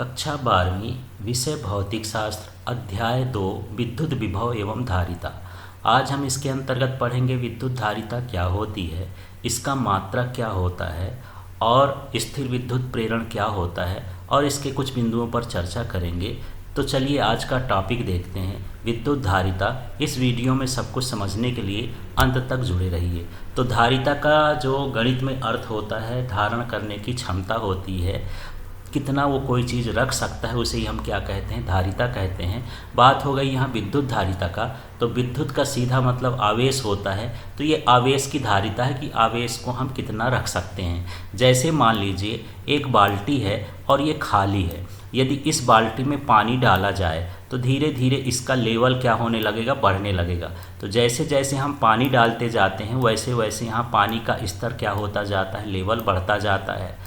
कक्षा 12वीं विषय भौतिक शास्त्र अध्याय 2 विद्युत विभव एवं धारिता। आज हम इसके अंतर्गत पढ़ेंगे विद्युत धारिता क्या होती है, इसका मात्रक क्या होता है और स्थिर विद्युत प्रेरण क्या होता है और इसके कुछ बिंदुओं पर चर्चा करेंगे। तो चलिए आज का टॉपिक देखते हैं विद्युत धारिता। इस वीडियो में सब कुछ समझने के लिए अंत तक जुड़े रहिए। तो धारिता का जो गणित में अर्थ होता है, धारण करने की क्षमता होती है, कितना वो कोई चीज़ रख सकता है, उसे ही हम क्या कहते हैं, धारिता कहते हैं। बात हो गई यहाँ विद्युत धारिता का, तो विद्युत का सीधा मतलब आवेश होता है। तो ये आवेश की धारिता है कि आवेश को हम कितना रख सकते हैं। जैसे मान लीजिए एक बाल्टी है और ये खाली है। यदि इस बाल्टी में पानी डाला जाए तो धीरे धीरे इसका लेवल क्या होने लगेगा, बढ़ने लगेगा। तो जैसे जैसे हम पानी डालते जाते हैं वैसे वैसे यहाँ पानी का स्तर क्या होता जाता है, लेवल बढ़ता जाता है।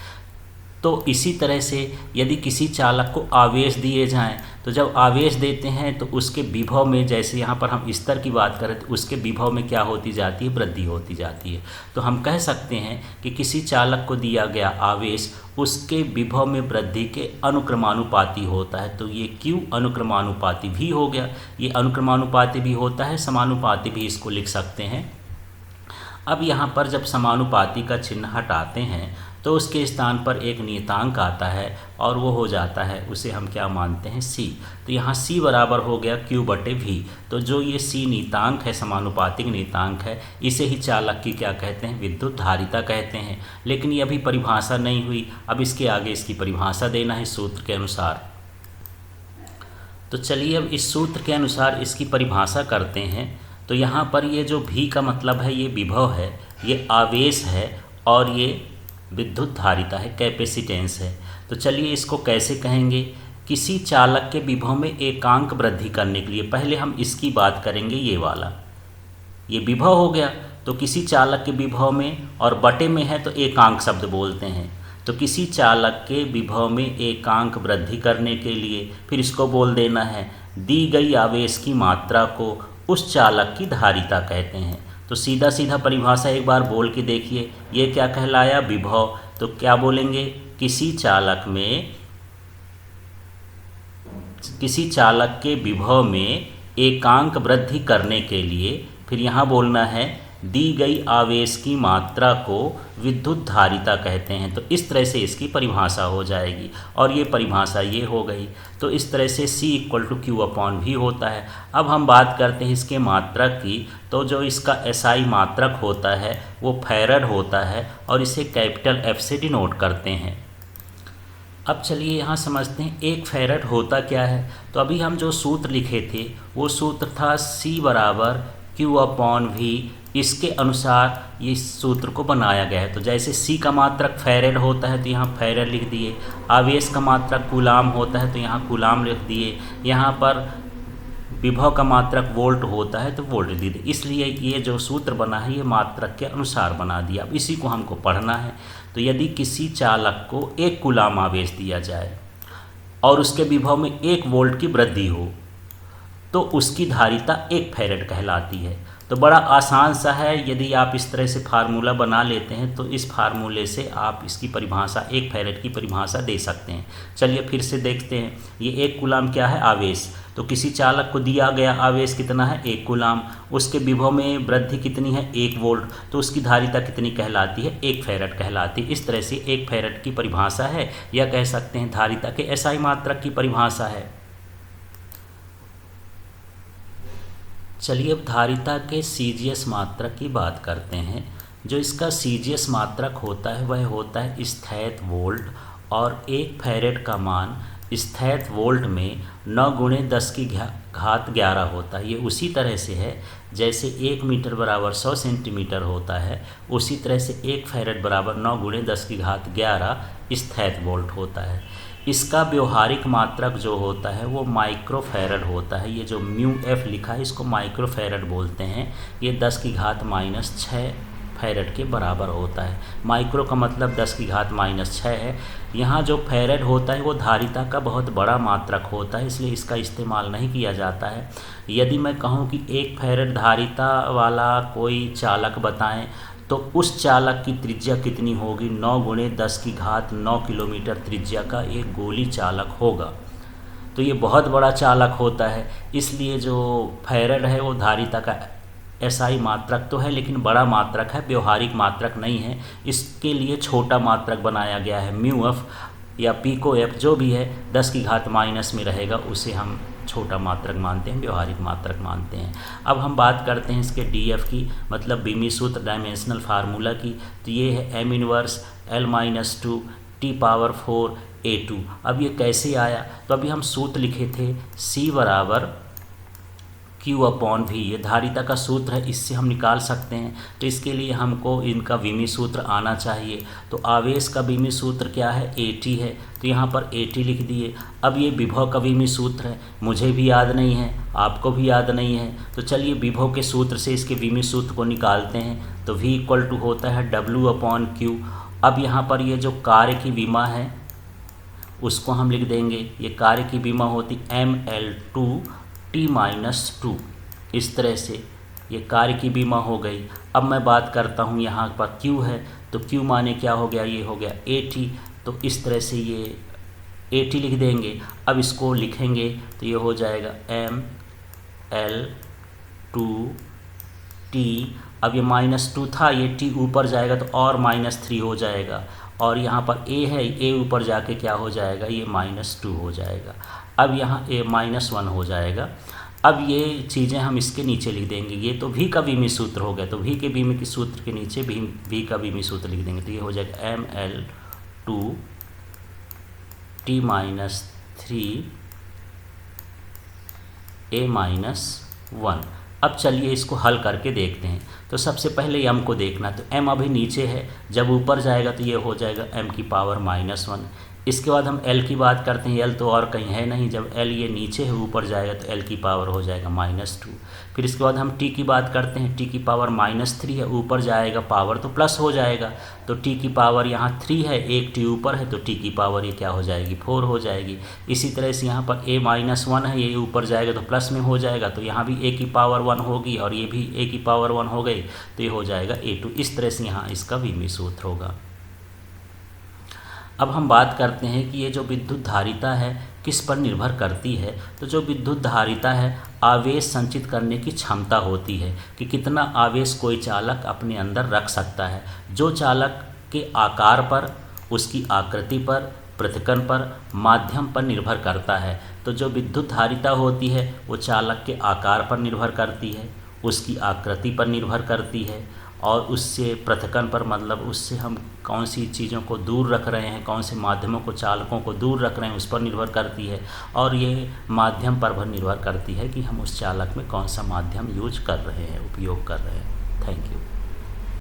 तो इसी तरह से यदि किसी चालक को आवेश दिए जाएं, तो जब आवेश देते हैं तो उसके विभव में, जैसे यहाँ पर हम स्तर की बात करें, तो उसके विभव में क्या होती जाती है, वृद्धि होती जाती है। तो हम कह सकते हैं कि किसी चालक को दिया गया आवेश उसके विभव में वृद्धि के अनुक्रमानुपाती होता है। तो ये Q अनुक्रमानुपाती भी हो गया। ये अनुक्रमानुपाती भी होता है, समानुपाती भी इसको लिख सकते हैं। अब यहाँ पर जब समानुपाती का चिन्ह हटाते हैं तो उसके स्थान पर एक नियतांक आता है और वो हो जाता है, उसे हम क्या मानते हैं, C। तो यहाँ C बराबर हो गया Q/V। तो जो ये C नियतांक है, समानुपातिक नियतांक है, इसे ही चालक की क्या कहते हैं, विद्युत धारिता कहते हैं। लेकिन ये अभी परिभाषा नहीं हुई, अब इसके आगे इसकी परिभाषा देना है सूत्र के अनुसार। तो चलिए अब इस सूत्र के अनुसार इसकी परिभाषा करते हैं। तो यहाँ पर ये जो V का मतलब है, ये विभव है, ये आवेश है और ये विद्युत धारिता है, कैपेसिटेंस है। तो चलिए इसको कैसे कहेंगे, किसी चालक के विभव में एकांक वृद्धि करने के लिए पहले हम इसकी बात करेंगे। ये वाला ये विभव हो गया, तो किसी चालक के विभव में, और बटे में है तो एकांक शब्द बोलते हैं। तो किसी चालक के विभव में एकांक वृद्धि करने के लिए फिर इसको बोल देना है, दी गई आवेश की मात्रा को उस चालक की धारिता कहते हैं। तो सीधा सीधा परिभाषा एक बार बोल के देखिए, ये क्या कहलाया, विभव। तो क्या बोलेंगे, किसी चालक के विभव में एकांक वृद्धि करने के लिए फिर यहाँ बोलना है, दी गई आवेश की मात्रा को विद्युत धारिता कहते हैं। तो इस तरह से इसकी परिभाषा हो जाएगी और ये परिभाषा ये हो गई। तो इस तरह से C = Q/V होता है। अब हम बात करते हैं इसके मात्रक की। तो जो इसका SI मात्रक होता है वो फैरड होता है और इसे कैपिटल F से डिनोट करते हैं। अब चलिए यहाँ समझते हैं एक फैरड होता क्या है। तो अभी हम जो सूत्र लिखे थे वो सूत्र था C = Q/V। इसके अनुसार ये सूत्र को बनाया गया है। तो जैसे C का मात्रक फैरड होता है तो यहाँ फैरड लिख दिए, आवेश का मात्रक कूलाम होता है तो यहाँ कूलाम लिख दिए, यहाँ पर विभव का मात्रक वोल्ट होता है तो वोल्ट लिख दिए। इसलिए ये जो सूत्र बना है ये मात्रक के अनुसार बना दिया। अब इसी को हमको पढ़ना है। तो यदि किसी चालक को 1 कूलाम आवेश दिया जाए और उसके विभव में 1 वोल्ट की वृद्धि हो तो उसकी धारिता 1 फैरड कहलाती है। तो बड़ा आसान सा है, यदि आप इस तरह से फार्मूला बना लेते हैं तो इस फार्मूले से आप इसकी परिभाषा, 1 फैरड की परिभाषा दे सकते हैं। चलिए फिर से देखते हैं। ये 1 कूलाम क्या है, आवेश। तो किसी चालक को दिया गया आवेश कितना है, 1 कूलाम। उसके विभव में वृद्धि कितनी है, 1 वोल्ट। तो उसकी धारिता कितनी कहलाती है, 1 फैरड कहलाती है। इस तरह से 1 फैरड की परिभाषा है, या कह सकते हैं धारिता के SI मात्रक की परिभाषा है। चलिए अब धारिता के CGS मात्रक की बात करते हैं। जो इसका CGS मात्रक होता है वह होता है स्थैत वोल्ट, और 1 फैरड का मान स्थैत वोल्ट में 9 × 10⁻11 होता है। ये उसी तरह से है जैसे 1 मीटर बराबर 100 सेंटीमीटर होता है, उसी तरह से 1 फैरड बराबर 9 × 10⁻11 स्थैत वोल्ट होता है। इसका व्यवहारिक मात्रक जो होता है वो माइक्रोफैरड होता है। ये जो μF लिखा है इसको माइक्रोफैरड बोलते हैं। ये 10⁻6 फैरड के बराबर होता है। माइक्रो का मतलब 10⁻6 है। यहाँ जो फैरड होता है वो धारिता का बहुत बड़ा मात्रक होता है, इसलिए इसका इस्तेमाल नहीं किया जाता है। यदि मैं कहूँ कि 1 फैरड धारिता वाला कोई चालक बताएं तो उस चालक की त्रिज्या कितनी होगी, 9 गुणे 10 की घात 9 किलोमीटर त्रिज्या का एक गोली चालक होगा। तो ये बहुत बड़ा चालक होता है, इसलिए जो फैराड है वो धारिता का एसआई मात्रक तो है लेकिन बड़ा मात्रक है, व्यवहारिक मात्रक नहीं है। इसके लिए छोटा मात्रक बनाया गया है, म्यू एफ या पिको एफ जो भी है 10 की घात माइनस में रहेगा, उसे हम छोटा मात्रक मानते हैं, व्यवहारिक मात्रक मानते हैं। अब हम बात करते हैं इसके डीएफ की, मतलब बीमी सूत्र डायमेंशनल फार्मूला की। तो ये है M inverse L-2 T⁴ A2। अब ये कैसे आया, तो अभी हम सूत्र लिखे थे C बराबर Q/V, ये धारिता का सूत्र है, इससे हम निकाल सकते हैं। तो इसके लिए हमको इनका विमी सूत्र आना चाहिए। तो आवेश का विमी सूत्र क्या है, AT है, तो यहाँ पर AT लिख दिए। अब ये विभव का विमी सूत्र है, मुझे भी याद नहीं है, आपको भी याद नहीं है, तो चलिए विभव के सूत्र से इसके विमी सूत्र को निकालते हैं। तो V = होता है W/Q। अब यहाँ पर ये जो कार्य की विमा है उसको हम लिख देंगे, ये कार्य की विमा होती mL2 T-2। इस तरह से ये कार्य की विमा हो गई। अब मैं बात करता हूँ यहाँ पर Q है, तो Q माने क्या हो गया, ये हो गया AT। तो इस तरह से ये AT लिख देंगे। अब इसको लिखेंगे तो ये हो जाएगा mL2 T। अब ये -2 था, ये T ऊपर जाएगा तो और -3 हो जाएगा, और यहाँ पर A है, A ऊपर जाके क्या हो जाएगा, ये -2 हो जाएगा। अब यहाँ A -1 हो जाएगा। अब ये चीज़ें हम इसके नीचे लिख देंगे। ये तो V का विमी सूत्र हो गया, तो V के विमी के सूत्र के नीचे V का विमी सूत्र लिख देंगे। तो ये हो जाएगा mL2 T-3 A-1। अब चलिए इसको हल करके देखते हैं। तो सबसे पहले m को देखना, तो m अभी नीचे है, जब ऊपर जाएगा तो ये हो जाएगा m⁻⁻1। इसके बाद हम l की बात करते हैं, l तो और कहीं है नहीं, जब l ये नीचे है ऊपर जाएगा तो l की पावर हो जाएगा -2। फिर इसके बाद हम t की बात करते हैं, t की पावर -3 है, ऊपर जाएगा पावर तो प्लस हो जाएगा, तो t की पावर यहाँ 3 है, एक t ऊपर है तो t की पावर ये क्या हो जाएगी, 4 हो जाएगी। इसी तरह से यहाँ पर A-1 है, ये ऊपर जाएगा तो प्लस में हो जाएगा, तो यहाँ भी a की पावर 1 होगी और ये भी a की पावर 1 हो गई, तो ये हो जाएगा A2। इस तरह से यहाँ इसका विमी सूत्र होगा। अब हम बात करते हैं कि ये जो विद्युत धारिता है किस पर निर्भर करती है। तो जो विद्युत धारिता है आवेश संचित करने की क्षमता होती है कि कितना आवेश कोई चालक अपने अंदर रख सकता है। जो चालक के आकार पर, उसकी आकृति पर, पृथक्करण पर, माध्यम पर निर्भर करता है। तो जो विद्युत धारिता होती है वो चालक के आकार पर निर्भर करती है, उसकी आकृति पर निर्भर करती है, और उससे पृथक्करण पर, मतलब उससे हम कौन सी चीज़ों को दूर रख रहे हैं, कौन से माध्यमों को, चालकों को दूर रख रहे हैं, उस पर निर्भर करती है। और ये माध्यम पर भी निर्भर करती है कि हम उस चालक में कौन सा माध्यम यूज कर रहे हैं, उपयोग कर रहे हैं। Thank you.